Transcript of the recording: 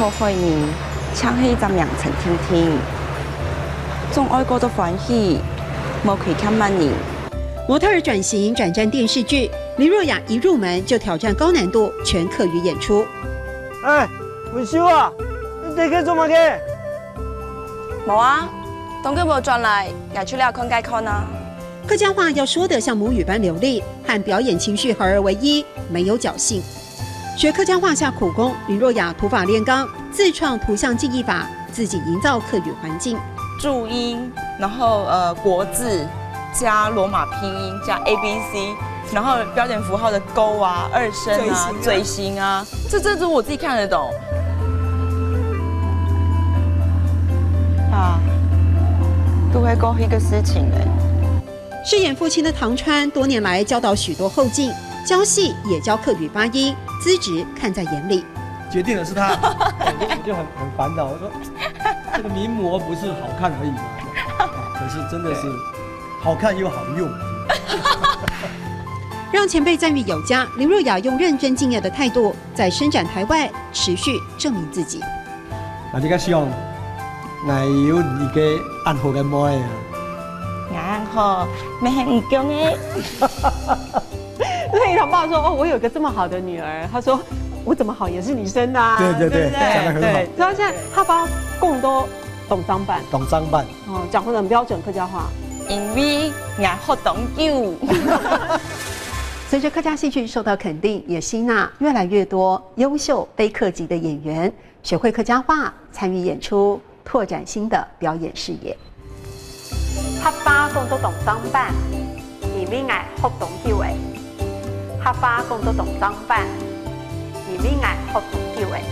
好欢迎，请去站羊城听听，众爱歌都欢喜，无亏欠万年。模特儿转型转战电视剧，林若亚一入门就挑战高难度全客语演出。哎，文秀啊，你在去做乜嘅？无啊，当佢无转来，也出了看概看啊。客家话要说得像母语般流利，和表演情绪合而为一，没有侥幸。学客家话下苦功，林若亚土法炼钢，自创图像记忆法，自己营造客语环境。注音，然后国字加罗马拼音加 ABC， 然后标点符号的勾啊、二声啊、嘴型啊，这我自己看得懂。啊，都会讲一个事情哎。饰演父亲的唐川，多年来教导许多后进，教戏也教客语发音，资质看在眼里。决定的是他，我就很烦恼。我说这个名模不是好看而已吗？可是真的是好看又好用。让前辈赞誉有加，林若亚用认真敬业的态度，在伸展台外持续证明自己。啊，你较希望奶油你嘅暗号嘅妹啊？然后没很强诶。所以他爸说：“哦，我有个这么好的女儿。”他说：“我怎么好也是你生的啊。”对，讲得很好。然后现在他爸共都懂脏版，懂脏版，讲得很标准客家话。因为俺好懂有。随着客家戏剧受到肯定，也吸纳越来越多优秀非客籍的演员，学会客家话，参与演出，拓展新的表演视野。他爸共都懂脏版，因为俺好懂有诶。他爸共都懂脏版，因为俺好懂有诶。